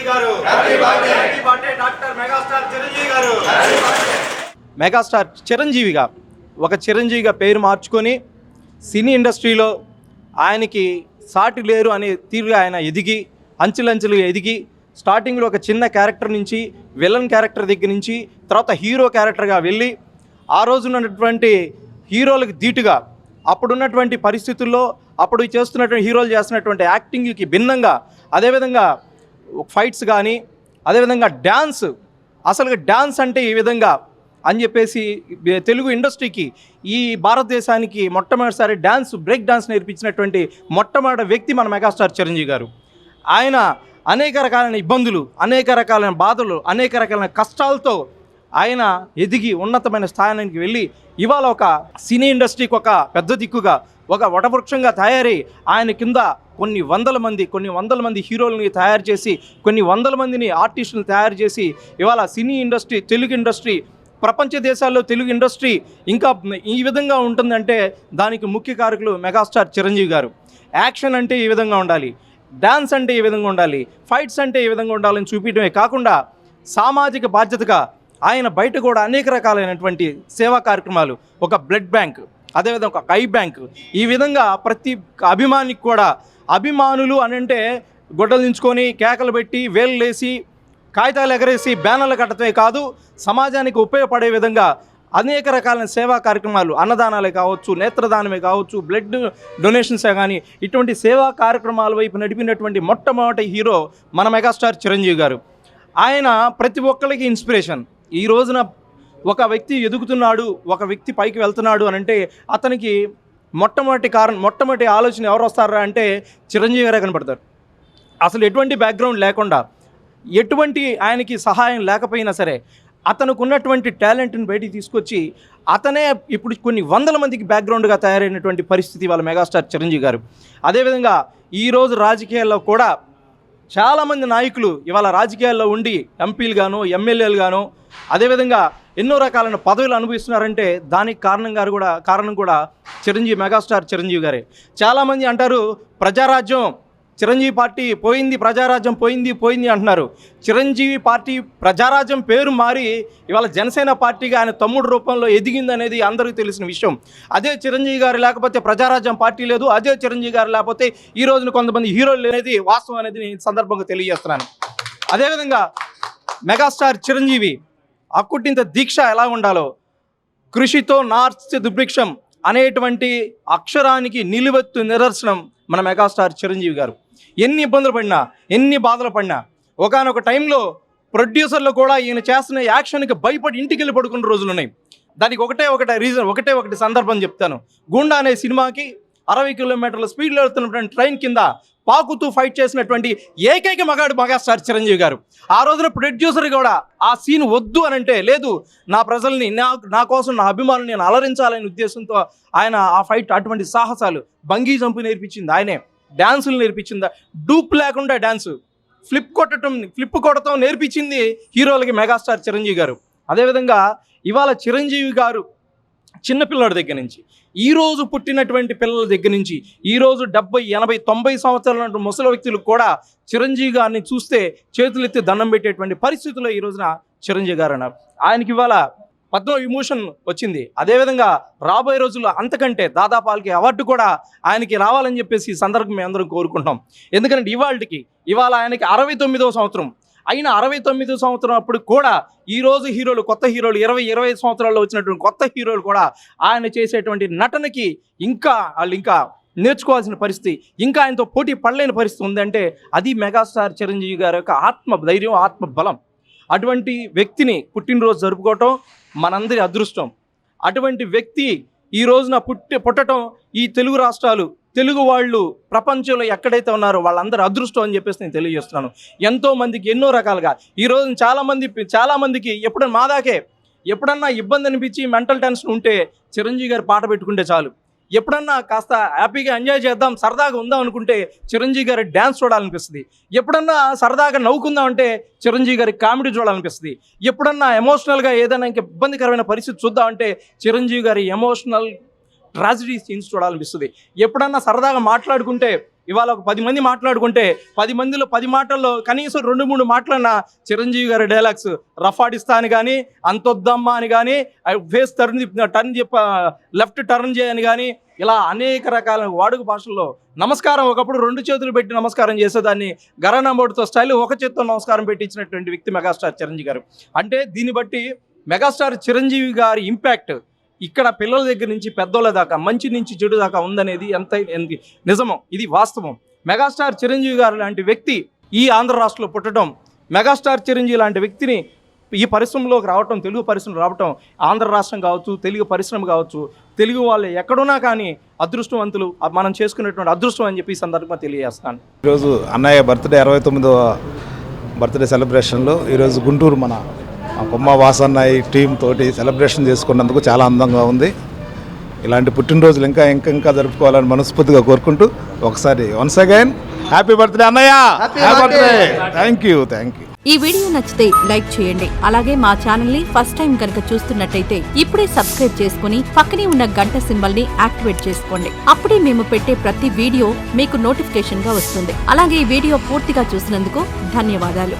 గారు. Happy birthday doctor megastar Chiranjeevi గారు. Megastar చిరంజీవిగా ఒక చిరంజీవిగా పేరు మార్చుకొని సినీ ఇండస్ట్రీలో ఆయనకి సాటి లేరు అనే తీరుగా ఆయన ఎదిగి అంచెలంచెలుగా ఎదిగి స్టార్టింగ్లో ఒక చిన్న క్యారెక్టర్ నుంచి విలన్ క్యారెక్టర్ దగ్గర నుంచి తర్వాత హీరో క్యారెక్టర్గా వెళ్ళి ఆ రోజు ఉన్నటువంటి హీరోలకు ధీటుగా అప్పుడున్నటువంటి పరిస్థితుల్లో అప్పుడు చేస్తున్నటువంటి హీరోలు చేస్తున్నటువంటి యాక్టింగ్కి భిన్నంగా అదేవిధంగా ఫైట్స్ కానీ అదేవిధంగా డ్యాన్స్ అసలు డ్యాన్స్ అంటే ఈ విధంగా అని చెప్పేసి తెలుగు ఇండస్ట్రీకి ఈ భారతదేశానికి మొట్టమొదటిసారి బ్రేక్ డాన్స్ నేర్పించినటువంటి మొట్టమొదటి వ్యక్తి మన మెగాస్టార్ చిరంజీవి గారు. ఆయన అనేక రకాలైన ఇబ్బందులు, అనేక రకాలైన బాధలు, అనేక రకాలైన కష్టాలతో ఆయన ఎదిగి ఉన్నతమైన స్థానానికి వెళ్ళి ఇవాళ ఒక సినీ ఇండస్ట్రీకి ఒక పెద్ద దిక్కుగా ఒక వటవృక్షంగా తయారై ఆయన కింద కొన్ని వందల మంది హీరోలని తయారు చేసి కొన్ని వందల మందిని ఆర్టిస్టులను తయారు చేసి ఇవాళ సినీ ఇండస్ట్రీ తెలుగు ఇండస్ట్రీ ప్రపంచ దేశాల్లో తెలుగు ఇండస్ట్రీ ఇంకా ఈ విధంగా ఉంటుందంటే దానికి ముఖ్య కారకులు మెగాస్టార్ చిరంజీవి గారు. యాక్షన్ అంటే ఈ విధంగా ఉండాలి, డ్యాన్స్ అంటే ఈ విధంగా ఉండాలి, ఫైట్స్ అంటే ఈ విధంగా ఉండాలని చూపించడమే కాకుండా సామాజిక బాధ్యతగా ఆయన బయట కూడా అనేక రకాలైనటువంటి సేవా కార్యక్రమాలు, ఒక బ్లడ్ బ్యాంక్, అదేవిధంగా ఒక ఐ బ్యాంక్, ఈ విధంగా ప్రతి అభిమానికి కూడా అభిమానులు అని అంటే గొడ్డలు దించుకొని కేకలు పెట్టి వేలు లేసి కాగితాలు ఎగరేసి బ్యానర్లు కట్టడమే కాదు సమాజానికి ఉపయోగపడే విధంగా అనేక రకాలైన సేవా కార్యక్రమాలు, అన్నదానాలే కావచ్చు, నేత్రదానమే కావచ్చు, బ్లడ్ డొనేషన్సే కానీ ఇటువంటి సేవా కార్యక్రమాల వైపు నడిపినటువంటి మొట్టమొదటి హీరో మన మెగాస్టార్ చిరంజీవి గారు. ఆయన ప్రతి ఒక్కరికి ఇన్స్పిరేషన్. ఈ రోజున ఒక వ్యక్తి ఎదుగుతున్నాడు, ఒక వ్యక్తి పైకి వెళ్తున్నాడు అని అంటే అతనికి మొట్టమొదటి ఆలోచన ఎవరు వస్తారా అంటే చిరంజీవి గారే కనపడతారు. అసలు ఎటువంటి బ్యాక్గ్రౌండ్ లేకుండా, ఎటువంటి ఆయనకి సహాయం లేకపోయినా సరే అతనికి ఉన్నటువంటి టాలెంట్ని బయటికి తీసుకొచ్చి అతనే ఇప్పుడు కొన్ని వందల మందికి బ్యాక్గ్రౌండ్గా తయారైనటువంటి పరిస్థితి వాళ్ళ మెగాస్టార్ చిరంజీవి గారు. అదేవిధంగా ఈరోజు రాజకీయాల్లో కూడా చాలామంది నాయకులు ఇవాళ రాజకీయాల్లో ఉండి ఎంపీలు గాను ఎమ్మెల్యేలు గాను అదేవిధంగా ఎన్నో రకాలైన పదవులు అనుభవిస్తున్నారంటే దానికి కారణం కూడా మెగాస్టార్ చిరంజీవి గారే. చాలామంది అంటారు ప్రజారాజ్యం చిరంజీవి పార్టీ పోయింది, ప్రజారాజ్యం పోయింది అంటున్నారు. చిరంజీవి పార్టీ ప్రజారాజ్యం పేరు మారి ఇవాళ జనసేన పార్టీగా ఆయన తమ్ముడు రూపంలో ఎదిగింది అనేది అందరికీ తెలిసిన విషయం. అదే చిరంజీవి గారు లేకపోతే ప్రజారాజ్యం పార్టీ లేదు, అదే చిరంజీవి గారు లేకపోతే ఈ రోజున కొంతమంది హీరోలు అనేది వాస్తవం అనేది నేను సందర్భంగా తెలియజేస్తున్నాను. అదేవిధంగా మెగాస్టార్ చిరంజీవి అక్కుటింత దీక్ష ఎలా ఉండాలో, కృషితో నార్చి దుర్భిక్షం అనేటువంటి అక్షరానికి నిలువెత్తు నిదర్శనం మన మెగాస్టార్ చిరంజీవి గారు. ఎన్ని ఇబ్బందులు పడినా, ఎన్ని బాధలు పడినా ఒకానొక టైంలో ప్రొడ్యూసర్లు కూడా ఈయన చేస్తున్న యాక్షన్కి భయపడి ఇంటికి వెళ్ళి పడుకున్న రోజులు ఉన్నాయి. దానికి ఒకటే సందర్భం చెప్తాను. గూండా అనే సినిమాకి 60 కిలోమీటర్ల స్పీడ్లో వెళ్తున్నటువంటి ట్రైన్ కింద పాకుతూ ఫైట్ చేసినటువంటి ఏకైక మగాడు మెగాస్టార్ చిరంజీవి గారు. ఆ రోజున ప్రొడ్యూసర్ కూడా ఆ సీన్ వద్దు అని అంటే లేదు, నా ప్రజల్ని నా కోసం నా అభిమానులు నేను అలరించాలనే ఉద్దేశంతో ఆయన ఆ ఫైట్ అటువంటి సాహసాలు, బంగీ జంపు నేర్పించింది ఆయనే, డ్యాన్సులు నేర్పించింది, డూప్ లేకుండా డ్యాన్సు, ఫ్లిప్ కొట్టడం నేర్పించింది హీరోలకి మెగాస్టార్ చిరంజీవి గారు. అదేవిధంగా ఇవాళ చిరంజీవి గారు చిన్నపిల్లడి దగ్గర నుంచి ఈరోజు పుట్టినటువంటి పిల్లల దగ్గర నుంచి ఈరోజు 70, 80, 90 సంవత్సరాల ముసలి వ్యక్తులు కూడా చిరంజీవి గారిని చూస్తే చేతులెత్తి దండం పెట్టేటువంటి పరిస్థితుల్లో ఈ రోజున చిరంజీవి గారు అన్నారు. ఆయనకి ఇవాళ పద్మవిభూషణ్ వచ్చింది. అదేవిధంగా రాబోయే రోజుల్లో అంతకంటే దాదాపాలకి అవార్డు కూడా ఆయనకి రావాలని చెప్పేసి ఈ సందర్భం మేము అందరం కోరుకుంటాం. ఎందుకంటే ఇవాళ ఆయనకి 69వ సంవత్సరం అయిన 69 సంవత్సరం అప్పుడు కూడా ఈరోజు కొత్త హీరోలు 20 సంవత్సరాల్లో వచ్చినటువంటి కొత్త హీరోలు కూడా ఆయన చేసేటువంటి నటనకి ఇంకా నేర్చుకోవాల్సిన పరిస్థితి, ఇంకా ఆయనతో పోటీ పడలేని పరిస్థితి ఉందంటే అది మెగాస్టార్ చిరంజీవి గారి యొక్క ఆత్మధైర్యం, ఆత్మబలం. అటువంటి వ్యక్తిని పుట్టినరోజు జరుపుకోవటం మనందరి అదృష్టం. అటువంటి వ్యక్తి ఈ రోజున పుట్టడం ఈ తెలుగు రాష్ట్రాలు, తెలుగు వాళ్ళు ప్రపంచంలో ఎక్కడైతే ఉన్నారో వాళ్ళందరూ అదృష్టం అని చెప్పేసి నేను తెలియజేస్తున్నాను. ఎంతోమందికి ఎన్నో రకాలుగా ఈ రోజు చాలామందికి ఎప్పుడన్నా ఇబ్బంది అనిపించి మెంటల్ టెన్షన్ ఉంటే చిరంజీవి గారు పాట పెట్టుకుంటే చాలు. ఎప్పుడన్నా కాస్త హ్యాపీగా ఎంజాయ్ చేద్దాం, సరదాగా ఉందాం అనుకుంటే చిరంజీవి గారి డ్యాన్స్ చూడాలనిపిస్తుంది. ఎప్పుడన్నా సరదాగా నవ్వుకుందాం అంటే చిరంజీవి గారి కామెడీ చూడాలనిపిస్తుంది. ఎప్పుడన్నా ఎమోషనల్గా ఏదైనా ఇంకా ఇబ్బందికరమైన పరిస్థితి చూద్దాం అంటే చిరంజీవి గారి ఎమోషనల్ ట్రాజడీ సీన్స్ చూడాలనిపిస్తుంది. ఎప్పుడన్నా సరదాగా మాట్లాడుకుంటే ఇవాళ ఒక 10 మంది మాట్లాడుకుంటే 10 మందిలో 10 మాటల్లో కనీసం 2-3 మాటలన్న చిరంజీవి గారి డైలాగ్స్ రఫాడిస్తా అని కానీ, అంతొద్దమ్మా అని కానీ, ఫేస్ టర్న్ లెఫ్ట్ టర్న్ చేయని కానీ, ఇలా అనేక రకాల వాడుక భాషల్లో నమస్కారం ఒకప్పుడు 2 చేతులు పెట్టి నమస్కారం చేసేదాన్ని గరానా మోడ్తో స్టైల్ ఒక చేత్తో నమస్కారం పెట్టి ఇచ్చినటువంటి వ్యక్తి మెగాస్టార్ చిరంజీవి గారు. అంటే దీన్ని బట్టి మెగాస్టార్ చిరంజీవి గారి ఇంపాక్ట్ ఇక్కడ పిల్లల దగ్గర నుంచి పెద్దోళ్ళ దాకా, మంచి నుంచి చెడు దాకా ఉందనేది ఎంత నిజమో, ఇది వాస్తవం. మెగాస్టార్ చిరంజీవి గారు లాంటి వ్యక్తి ఈ ఆంధ్ర రాష్ట్రంలో పుట్టడం, మెగాస్టార్ చిరంజీవి లాంటి వ్యక్తిని ఈ పరిశ్రమలోకి రావటం, తెలుగు పరిశ్రమ రావటం, ఆంధ్ర రాష్ట్రం కావచ్చు, తెలుగు పరిశ్రమ కావచ్చు, తెలుగు వాళ్ళు ఎక్కడున్నా కానీ అదృష్టవంతులు, మనం చేసుకునేటువంటి అదృష్టం అని చెప్పి ఈ సందర్భంగా తెలియజేస్తాను. ఈరోజు అన్నయ్య బర్త్డే 69వ బర్త్డే సెలబ్రేషన్లో ఈరోజు గుంటూరు మన కొమ్మ వాసన్నయ్య టీం తోటి సెలబ్రేషన్ చేసుకున్నందుకు చాలా అందంగా ఉంది. ఇలాంటి పుట్టినరోజులు ఇంకా ఇంకా ఇంకా జరుపుకోవాలని మనస్ఫూర్తిగా కోరుకుంటూ ఒకసారి వన్స్ అగైన్ హ్యాపీ బర్త్డే అన్నయ్య. Thank you. ఈ వీడియో నచ్చితే లైక్ చేయండి. అలాగే మా ఛానల్ ని ఫస్ట్ టైం కనుక చూస్తున్నట్టయితే ఇప్పుడే సబ్స్క్రైబ్ చేసుకుని పక్కనే ఉన్న గంట సింబల్ ని యాక్టివేట్ చేసుకోండి. అప్పుడే మేము పెట్టే ప్రతి వీడియో మీకు నోటిఫికేషన్ గా వస్తుంది. అలాగే ఈ వీడియో పూర్తిగా చూసినందుకు ధన్యవాదాలు.